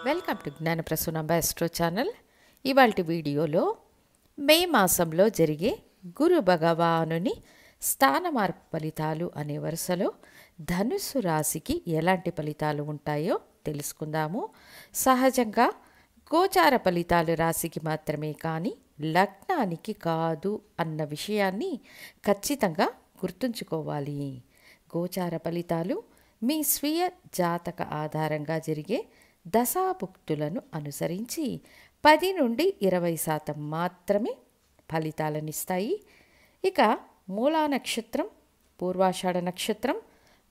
Welcome to Gnanaprasunamba astro channel. ఇవాల్టి వీడియోలో మే మాసంలో జరిగే గురు భగవానుని స్థాన మార్పు ఫలితాలు అనే వరుసలో ధనుస్సు రాశికి ఎలాంటి ఫలితాలు ఉంటాయో తెలుసుకుందాము. సహజంగా గోచార ఫలితాలు రాశికి మాత్రమే కానీ లగ్నానికి కాదు అన్న విషయాన్ని ఖచ్చితంగా గుర్తుంచుకోవాలి. గోచార ఫలితాలు మీ స్వీయ జాతక ఆధారంగా జరిగే దశాభుక్తులను అనుసరించి 10 నుండి 20% మాత్రమే ఫలితాలనిస్తాయి. ఇక మూలా నక్షత్రం, పూర్వాషాఢ నక్షత్రం,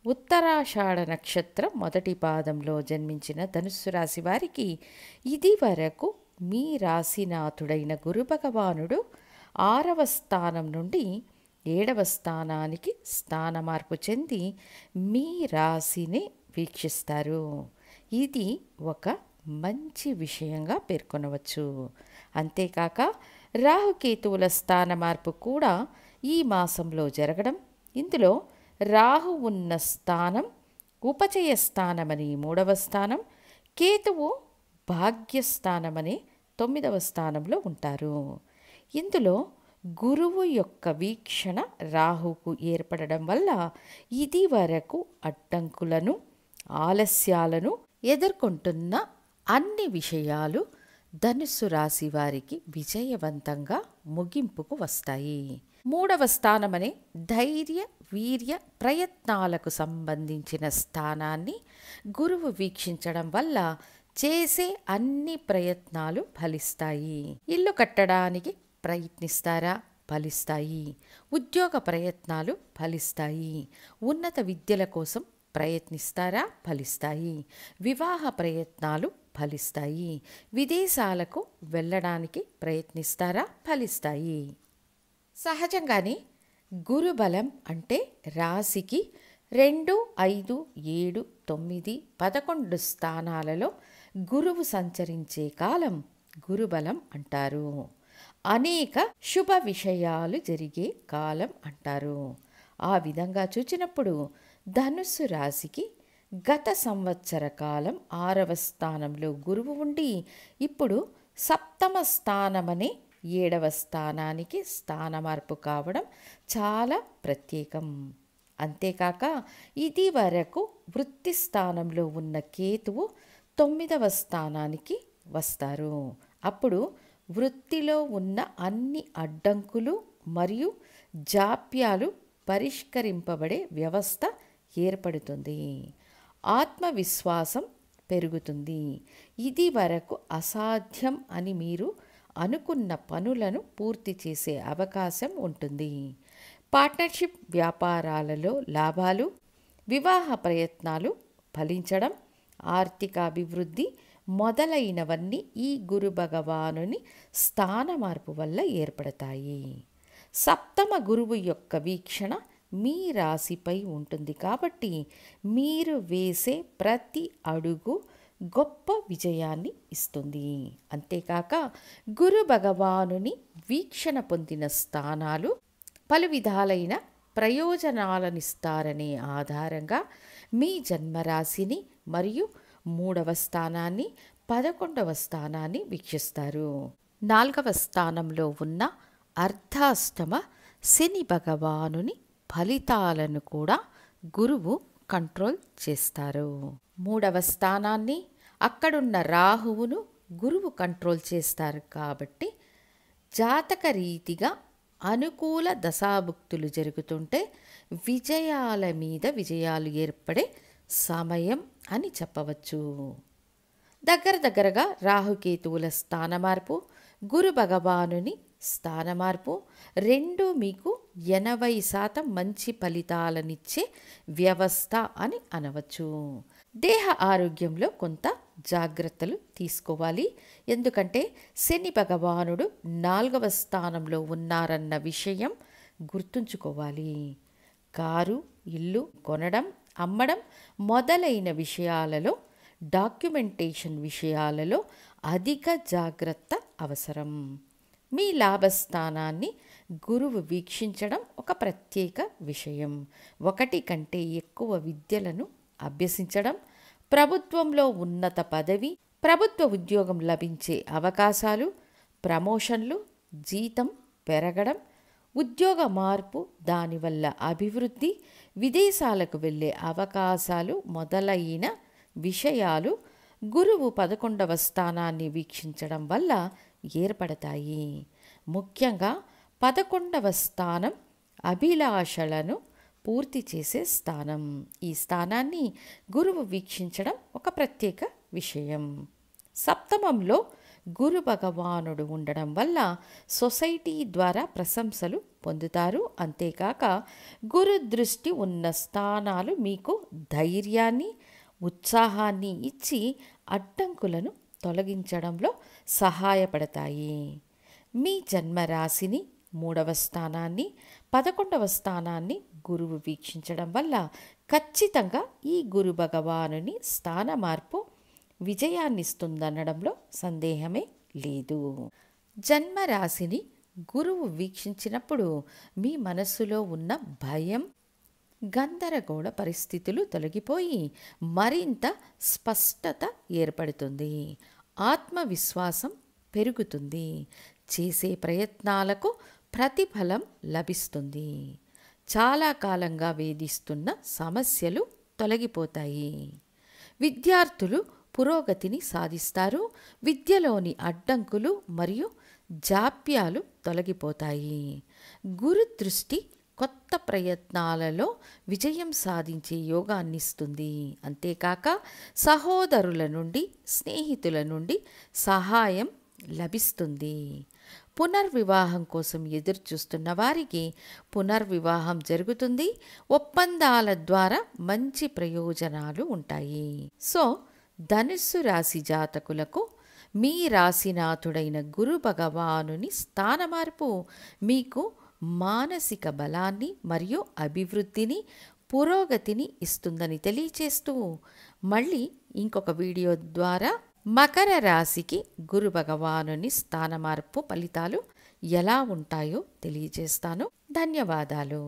ఉత్తరాషాఢ నక్షత్రం మొదటి పాదంలో జన్మించిన ధనుస్సు రాశి వారికి ఇది వరకు మీ రాశినాథుడైన గురు భగవానుడు 6వ స్థానం నుండి 7వ స్థానానికి స్థాన మార్పు చెంది మీ రాశిని వీక్షిస్తారు. ఇది ఒక మంచి విషయంగా పేర్కొనవచ్చు. అంతేకాక రాహుకేతువుల స్థాన మార్పు కూడా ఈ మాసంలో జరగడం, ఇందులో రాహు ఉన్న స్థానం ఉపచయ స్థానమని 3వ స్థానం, కేతువు భాగ్యస్థానమని 9వ స్థానంలో ఉంటారు. ఇందులో గురువు యొక్క వీక్షణ రాహుకు ఏర్పడడం వల్ల ఇది వరకు అడ్డంకులను, ఆలస్యాలను ఎదుర్కొంటున్న అన్ని విషయాలు ధనుస్సు రాశి వారికి విజయవంతంగా ముగింపుకు వస్తాయి. 3వ స్థానమనే ధైర్య, వీర్య, ప్రయత్నాలకు సంబంధించిన స్థానాన్ని గురువు వీక్షించడం వల్ల చేసే అన్ని ప్రయత్నాలు ఫలిస్తాయి. ఇల్లు కట్టడానికి ప్రయత్నిస్తారా? ఫలిస్తాయి. ఉద్యోగ ప్రయత్నాలు ఫలిస్తాయి. ఉన్నత విద్యల కోసం ప్రయత్నిస్తారా? ఫలిస్తాయి. వివాహ ప్రయత్నాలు ఫలిస్తాయి. విదేశాలకు వెళ్ళడానికి ప్రయత్నిస్తారా? ఫలిస్తాయి. సహజంగానే గురుబలం అంటే రాశికి 2, 5, 7, 9, 11 స్థానాలలో గురువు సంచరించే కాలం గురుబలం అంటారు. అనేక శుభ విషయాలు జరిగే కాలం అంటారు. ఆ విధంగా చూచినప్పుడు ధనుస్సు రాశికి గత సంవత్సర కాలం 6వ స్థానంలో గురువు ఉండి ఇప్పుడు 7వ స్థానమనే 7వ స్థానానికి స్థాన మార్పు కావడం చాలా ప్రత్యేకం. అంతేకాక ఇది వరకు వృత్తి స్థానంలో ఉన్న కేతువు 9వ స్థానానికి వస్తారు. అప్పుడు వృత్తిలో ఉన్న అన్ని అడ్డంకులు మరియు జాప్యాలు పరిష్కరింపబడే వ్యవస్థ ఏర్పడుతుంది. ఆత్మవిశ్వాసం పెరుగుతుంది. ఇది వరకు అసాధ్యం అని మీరు అనుకున్న పనులను పూర్తి చేసే అవకాశం ఉంటుంది. పార్ట్నర్షిప్ వ్యాపారాలలో లాభాలు, వివాహ ప్రయత్నాలు ఫలించడం, ఆర్థిక అభివృద్ధి మొదలైనవన్నీ ఈ గురు భగవానుని స్థాన మార్పు వల్ల ఏర్పడతాయి. 7వ గురువు యొక్క వీక్షణ మీ రాశిపై ఉంటుంది కాబట్టి మీరు వేసే ప్రతి అడుగు గొప్ప విజయాన్ని ఇస్తుంది. అంతేకాక గురు భగవానుని వీక్షణ పొందిన స్థానాలు పలు విధాలైన ప్రయోజనాలనిస్తారనే ఆధారంగా మీ జన్మరాశిని మరియు 3వ స్థానాన్ని, 11వ స్థానాన్ని వీక్షిస్తారు. 4వ స్థానంలో ఉన్న అర్ధాష్టమ శని భగవానుని ఫలితాలను కూడా గురువు కంట్రోల్ చేస్తారు. 3వ స్థానాన్ని, అక్కడున్న రాహువును గురువు కంట్రోల్ చేస్తారు కాబట్టి జాతక రీతిగా అనుకూల దశాభుక్తులు జరుగుతుంటే విజయాల మీద విజయాలు ఏర్పడే సమయం అని చెప్పవచ్చు. దగ్గరగా రాహుకేతువుల స్థాన మార్పు, గురు భగవానుని స్థాన మార్పు రెండు మీకు 80% మంచి ఫలితాలనిచ్చే వ్యవస్థ అని అనవచ్చు. దేహ ఆరోగ్యంలో కొంత జాగ్రత్తలు తీసుకోవాలి. ఎందుకంటే శని భగవానుడు 4వ స్థానంలో ఉన్నారన్న విషయం గుర్తుంచుకోవాలి. కారు, ఇల్లు కొనడం, అమ్మడం మొదలైన విషయాలలో, డాక్యుమెంటేషన్ విషయాలలో అధిక జాగ్రత్త అవసరం. మీ లాభస్థానాన్ని గురువు వీక్షించడం ఒక ప్రత్యేక విషయం. 1 కంటే ఎక్కువ విద్యలను అభ్యసించడం, ప్రభుత్వంలో ఉన్నత పదవి ప్రభుత్వ ఉద్యోగం లభించే అవకాశాలు, ప్రమోషన్లు, జీతం పెరగడం, ఉద్యోగ మార్పు, దానివల్ల అభివృద్ధి, విదేశాలకు వెళ్ళే అవకాశాలు మొదలైన విషయాలు గురువు 11వ స్థానాన్ని వీక్షించడం వల్ల ఏర్పడతాయి. ముఖ్యంగా 11వ స్థానం అభిలాషలను పూర్తి చేసే స్థానం. ఈ స్థానాన్ని గురువు వీక్షించడం ఒక ప్రత్యేక విషయం. సప్తమంలో గురు భగవానుడు ఉండడం వల్ల సొసైటీ ద్వారా ప్రశంసలు పొందుతారు. అంతేకాక గురు దృష్టి ఉన్న స్థానాలు మీకు ధైర్యాన్ని, ఉత్సాహాన్ని ఇచ్చి అడ్డంకులను తొలగించడంలో సహాయపడతాయి. మీ జన్మరాశిని, 3వ స్థానాన్ని, 11వ స్థానాన్ని గురువు వీక్షించడం వల్ల ఖచ్చితంగా ఈ గురు భగవానుని స్థాన మార్పు విజయాన్నిస్తుందనడంలో సందేహమే లేదు. జన్మరాశిని గురువు వీక్షించినప్పుడు మీ మనస్సులో ఉన్న భయం, గందరగోళ పరిస్థితులు తొలగిపోయి మరింత స్పష్టత ఏర్పడుతుంది. ఆత్మవిశ్వాసం పెరుగుతుంది. చేసే ప్రయత్నాలకు ప్రతిఫలం లభిస్తుంది. చాలా కాలంగా వేధిస్తున్న సమస్యలు తొలగిపోతాయి. విద్యార్థులు పురోగతిని సాధిస్తారు. విద్యలోని అడ్డంకులు మరియు జాప్యాలు తొలగిపోతాయి. గురు దృష్టి కొత్త ప్రయత్నాలలో విజయం సాధించే యోగాన్నిస్తుంది. అంతేకాక సహోదరుల నుండి, స్నేహితుల నుండి సహాయం లభిస్తుంది. పునర్వివాహం కోసం ఎదురు చూస్తున్న వారికి పునర్వివాహం జరుగుతుంది. ఒప్పందాల ద్వారా మంచి ప్రయోజనాలు ఉంటాయి. సో ధనుస్సు రాశి జాతకులకు మీ రాశినాథుడైన గురు భగవానుని స్థాన మార్పు మీకు మానసిక బలాన్ని మరియు అభివృద్ధిని, పురోగతిని ఇస్తుందని తెలియచేస్తూ మళ్ళీ ఇంకొక వీడియో ద్వారా మకర రాశికి గురు భగవానుని స్థాన మార్పు ఫలితాలు ఎలా ఉంటాయో తెలియజేస్తాను. ధన్యవాదాలు.